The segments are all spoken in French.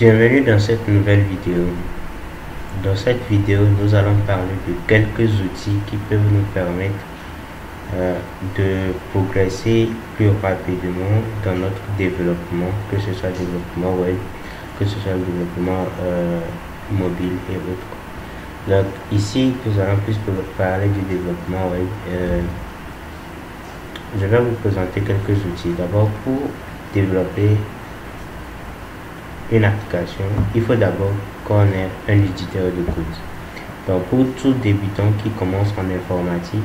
Bienvenue dans cette nouvelle vidéo. Dans cette vidéo, nous allons parler de quelques outils qui peuvent nous permettre de progresser plus rapidement dans notre développement, que ce soit le développement web, que ce soit le développement mobile et autres. Donc ici, nous allons plus parler du développement web. Je vais vous présenter quelques outils. D'abord, pour développer une application, il faut d'abord qu'on ait un éditeur de code. Donc pour tout débutant qui commence en informatique,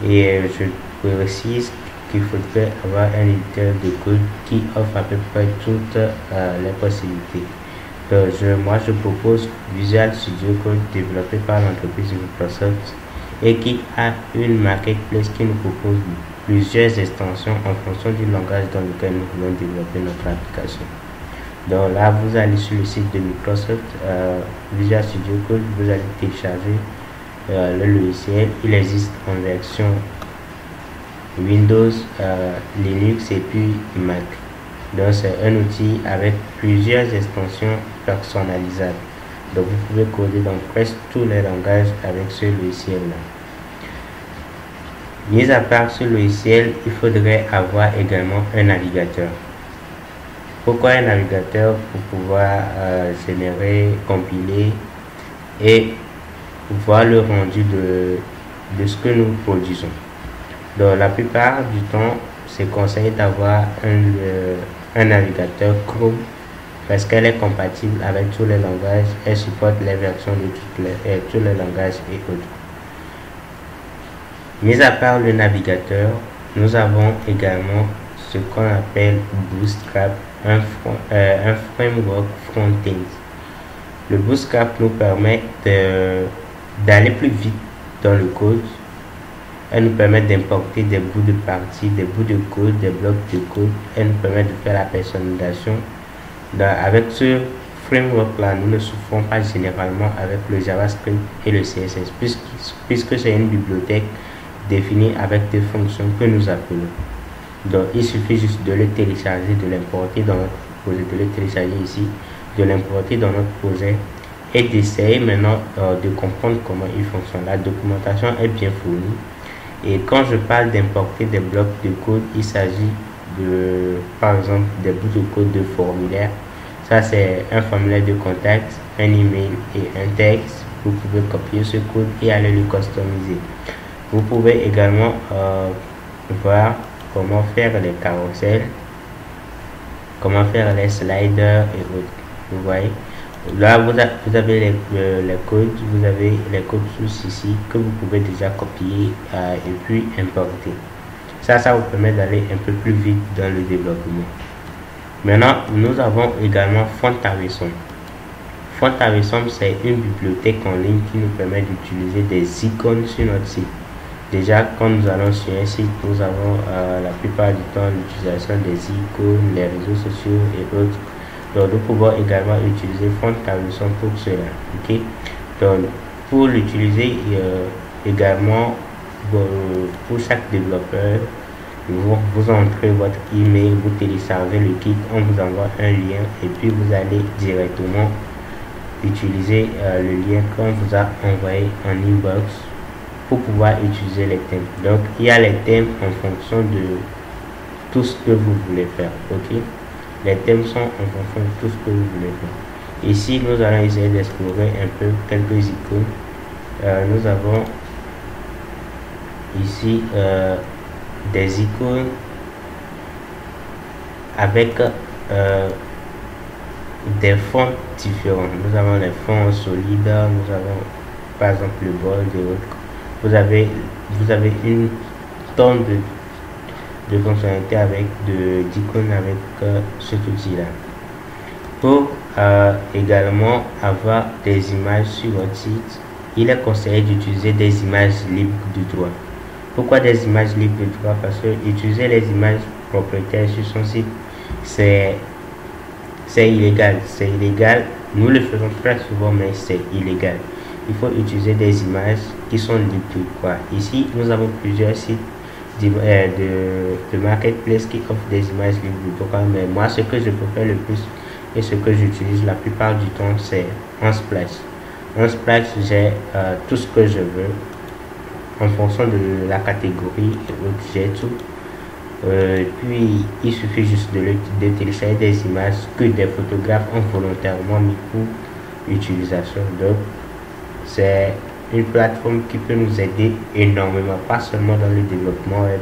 et je précise qu'il faudrait avoir un éditeur de code qui offre à peu près toutes les possibilités. Donc moi je propose Visual Studio Code développé par l'entreprise Microsoft et qui a une marketplace qui nous propose plusieurs extensions en fonction du langage dans lequel nous voulons développer notre application. Donc là, vous allez sur le site de Microsoft, Visual Studio Code, vous allez télécharger le logiciel. Il existe en version Windows, Linux et puis Mac. Donc c'est un outil avec plusieurs extensions personnalisables. Donc vous pouvez coder dans presque tous les langages avec ce logiciel-là. Mis à part ce logiciel, il faudrait avoir également un navigateur. Pourquoi un navigateur? Pour pouvoir générer, compiler et voir le rendu de ce que nous produisons. Donc la plupart du temps, c'est conseillé d'avoir un navigateur Chrome parce qu'elle est compatible avec tous les langages, elle supporte les versions de tous les langages et autres. Mis à part le navigateur, nous avons également ce qu'on appelle Bootstrap, un framework front-end. Le Bootstrap nous permet d'aller plus vite dans le code. Elle nous permet d'importer des bouts de partie, des bouts de code, des blocs de code. Elle nous permet de faire la personnalisation. Avec ce framework-là, nous ne souffrons pas généralement avec le JavaScript et le CSS, puisque c'est une bibliothèque définie avec des fonctions que nous appelons. Donc il suffit juste de le télécharger, de l'importer dans notre projet, de le télécharger ici, de l'importer dans notre projet et d'essayer maintenant de comprendre comment il fonctionne. La documentation est bien fournie. Et quand je parle d'importer des blocs de code, il s'agit de, par exemple, des bouts de code de formulaire. Ça c'est un formulaire de contact, un email et un texte. Vous pouvez copier ce code et aller le customiser. Vous pouvez également voir comment faire les carousels, comment faire les sliders et autres. Vous voyez, là vous avez les codes, vous avez les codes sources ici que vous pouvez déjà copier et puis importer. Ça vous permet d'aller un peu plus vite dans le développement. Maintenant, nous avons également Font-Awesome. Font-Awesome, c'est une bibliothèque en ligne qui nous permet d'utiliser des icônes sur notre site. Déjà, quand nous allons sur un site, nous avons la plupart du temps l'utilisation des icônes, les réseaux sociaux et autres. Donc, nous pouvons également utiliser Font-Awesome pour cela. Okay? Donc, pour l'utiliser également, pour chaque développeur, vous entrez votre email, vous téléchargez le kit, on vous envoie un lien et puis vous allez directement utiliser le lien qu'on vous a envoyé en inbox pour pouvoir utiliser les thèmes. Donc il y a les thèmes en fonction de tout ce que vous voulez faire. Ok, les thèmes sont en fonction de tout ce que vous voulez faire. Ici nous allons essayer d'explorer un peu quelques icônes. Nous avons ici des icônes avec des fonds différents. Nous avons les fonds solides, nous avons par exemple le bold et autres. Vous avez une tonne de fonctionnalités avec d'icônes avec cet outil là. Pour également avoir des images sur votre site, il est conseillé d'utiliser des images libres de droit. Pourquoi des images libres de droit? Parce que utiliser les images propriétaires sur son site, c'est illégal. C'est illégal. Nous le faisons très souvent, mais c'est illégal. Il faut utiliser des images qui sont libres de droit. Ici, nous avons plusieurs sites de marketplace qui offrent des images libres de droit, mais moi, ce que je préfère le plus, et ce que j'utilise la plupart du temps c'est Unsplash. Unsplash, j'ai tout ce que je veux en fonction de la catégorie, j'ai tout. Puis il suffit juste de télécharger des images que des photographes ont volontairement mis pour utilisation. Donc c'est une plateforme qui peut nous aider énormément, pas seulement dans le développement web,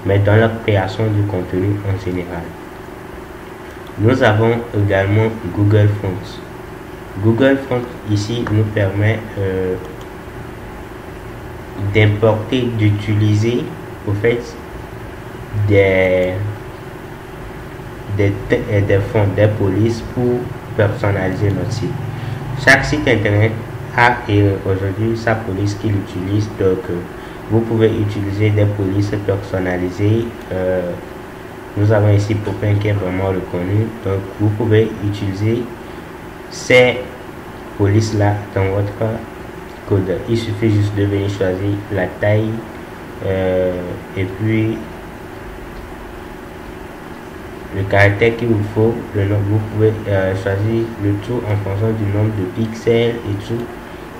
mais dans la création du contenu en général. Nous avons également Google Fonts. Google Fonts ici nous permet d'importer, d'utiliser au fait des fonds, des polices pour personnaliser notre site. Chaque site internet a aujourd'hui sa police qu'il utilise, donc vous pouvez utiliser des polices personnalisées. Nous avons ici Popin qui est vraiment reconnu, donc vous pouvez utiliser ces polices là dans votre code. Il suffit juste de venir choisir la taille et puis le caractère qu'il vous faut, le nom. Vous pouvez choisir le tout en fonction du nombre de pixels et tout,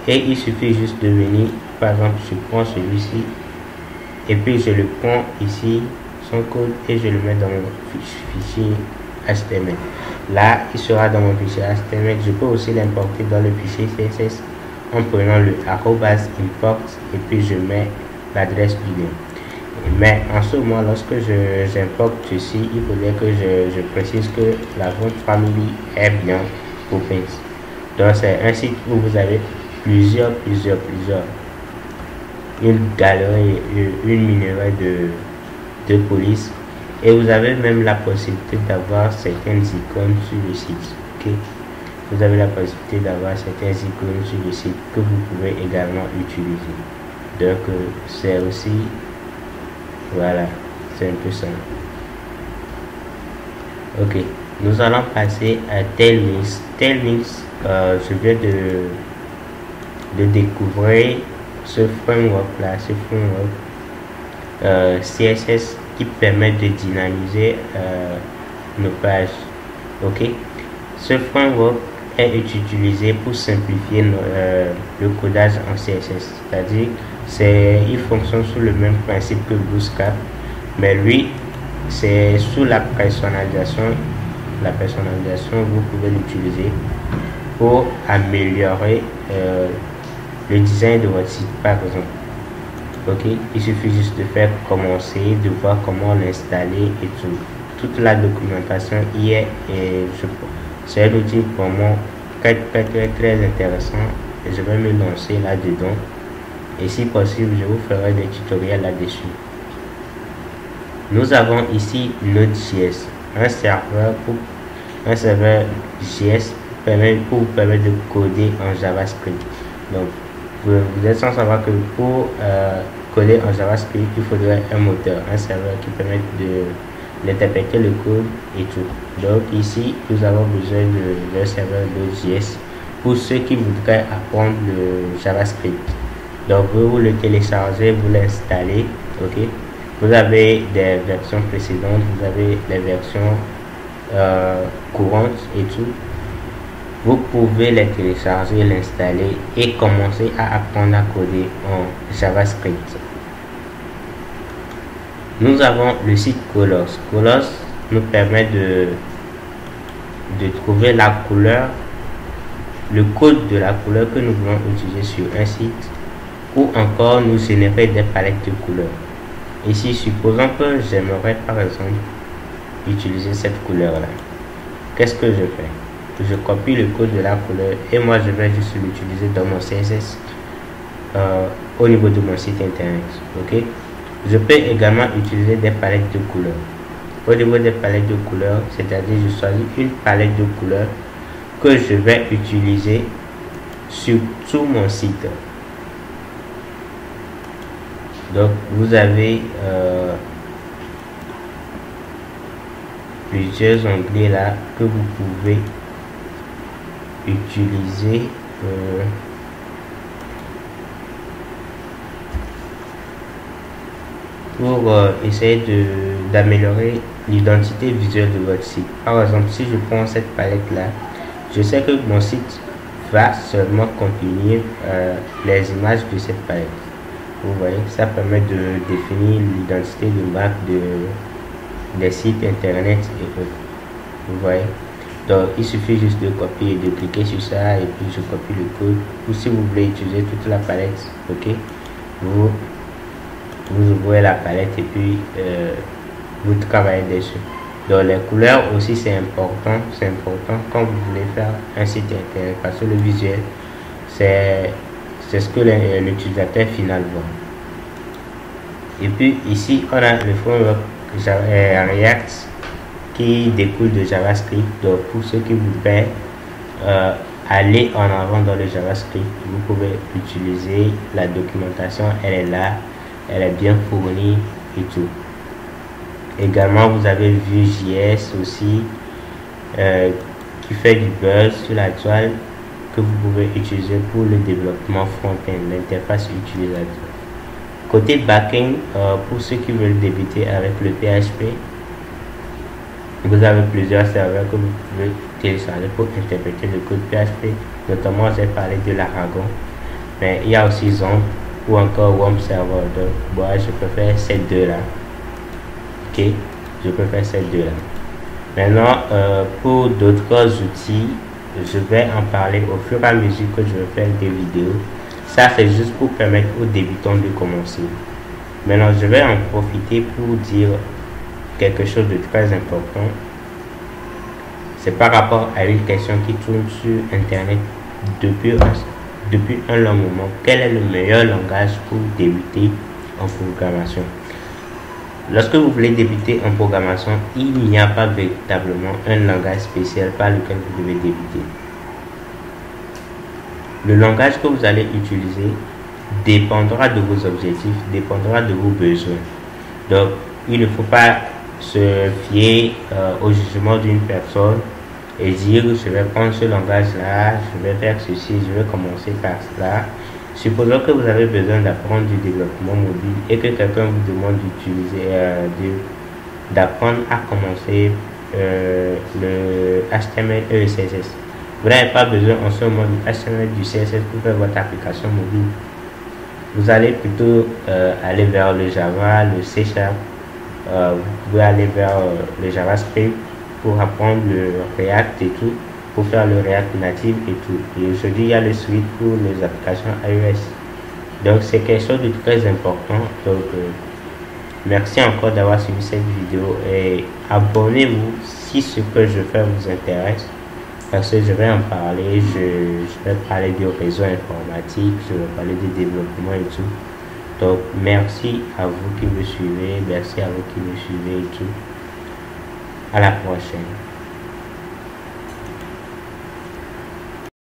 et il suffit juste de venir, par exemple je prends celui-ci et puis je le prends ici, son code, et je le mets dans mon fichier HTML. Là il sera dans mon fichier HTML. Je peux aussi l'importer dans le fichier CSS en prenant le @import et puis je mets l'adresse du lien. Mais en ce moment, lorsque j'importe ceci, il faudrait que je précise que la fonte family est bien Popin. Donc c'est un site où vous avez plusieurs, une galerie, une minerai de police, et vous avez même la possibilité d'avoir certaines icônes sur le site. Okay? Vous avez la possibilité d'avoir certaines icônes sur le site que vous pouvez également utiliser. Donc c'est aussi, voilà, c'est un peu ça. Ok, nous allons passer à Tailwinds. Tailwinds, je viens de découvrir ce framework là, ce framework CSS qui permet de dynamiser nos pages. Ok, ce framework est utilisé pour simplifier le codage en CSS, c'est-à-dire il fonctionne sous le même principe que Bootstrap, mais lui c'est sous la personnalisation. La personnalisation, vous pouvez l'utiliser pour améliorer le design de votre site, par exemple. Ok, il suffit juste de faire commencer, de voir comment l'installer et tout. Toute la documentation y est, et c'est un outil vraiment très intéressant, et je vais me lancer là-dedans, et si possible je vous ferai des tutoriels là-dessus. Nous avons ici Node.js, un serveur JS pour vous permettre de coder en JavaScript. Donc vous êtes sans savoir que pour coder en JavaScript, il faudrait un moteur, un serveur qui permet d'interpréter le code et tout. Donc ici, nous avons besoin d'un serveur Node.js pour ceux qui voudraient apprendre le JavaScript. Donc vous le téléchargez, vous l'installez. Ok, vous avez des versions précédentes, vous avez les versions courantes et tout. Vous pouvez les télécharger, l'installer et commencer à apprendre à coder en JavaScript. Nous avons le site Colors. Colors nous permet de trouver la couleur, le code de la couleur que nous voulons utiliser sur un site, ou encore nous générer des palettes de couleurs. Ici, supposons que j'aimerais par exemple utiliser cette couleur là. Qu'est-ce que je fais? Je copie le code de la couleur et moi je vais juste l'utiliser dans mon CSS au niveau de mon site internet. Ok, je peux également utiliser des palettes de couleurs. Au niveau des palettes de couleurs, c'est-à-dire je choisis une palette de couleurs que je vais utiliser sur tout mon site. Donc vous avez plusieurs onglets là que vous pouvez utiliser pour essayer d'améliorer l'identité visuelle de votre site. Par exemple, si je prends cette palette-là, je sais que mon site va seulement contenir les images de cette palette. Vous voyez, ça permet de définir l'identité de marque des sites internet et autres. Vous voyez, donc il suffit juste de copier et de cliquer sur ça et puis je copie le code. Ou si vous voulez utiliser toute la palette, ok, vous ouvrez la palette et puis vous travaillez dessus. Donc les couleurs aussi c'est important quand vous voulez faire un site internet parce que le visuel c'est ce que l'utilisateur final voit. Et puis ici on a le framework React qui découle de JavaScript. Donc pour ceux qui voudraient aller en avant dans le JavaScript, vous pouvez utiliser la documentation, elle est là, elle est bien fournie et tout. Également vous avez Vue.js aussi qui fait du buzz sur la toile que vous pouvez utiliser pour le développement front-end, l'interface utilisateur. Côté back-end, pour ceux qui veulent débuter avec le PHP, vous avez plusieurs serveurs que vous pouvez télécharger pour interpréter le code PHP. Notamment, j'ai parlé de l'Aragon, mais il y a aussi Zomp ou encore WAMP Server. Donc, moi, je préfère ces deux-là. Ok, je préfère ces deux-là. Maintenant, pour d'autres outils, je vais en parler au fur et à mesure que je vais faire des vidéos. Ça, c'est juste pour permettre aux débutants de commencer. Maintenant, je vais en profiter pour dire quelque chose de très important. C'est par rapport à une question qui tourne sur Internet depuis un long moment. Quel est le meilleur langage pour débuter en programmation? Lorsque vous voulez débuter en programmation, il n'y a pas véritablement un langage spécial par lequel vous devez débuter. Le langage que vous allez utiliser dépendra de vos objectifs, dépendra de vos besoins. Donc, il ne faut pas se fier au jugement d'une personne et dire je vais prendre ce langage-là, je vais faire ceci, je vais commencer par cela. Supposons que vous avez besoin d'apprendre du développement mobile et que quelqu'un vous demande d'apprendre à commencer le HTML et le CSS. Vous n'avez pas besoin en ce moment du HTML et du CSS pour faire votre application mobile. Vous allez plutôt aller vers le Java, le C#. Vous pouvez aller vers le JavaScript pour apprendre le React et tout, pour faire le React native et tout. Et aujourd'hui, il y a le suite pour les applications iOS. Donc, c'est quelque chose de très important. Donc, merci encore d'avoir suivi cette vidéo et abonnez-vous si ce que je fais vous intéresse. Parce que je vais en parler, je vais parler du réseau informatique, je vais parler du développement et tout. Donc, merci à vous qui me suivez, merci à vous qui me suivez et tout. À la prochaine.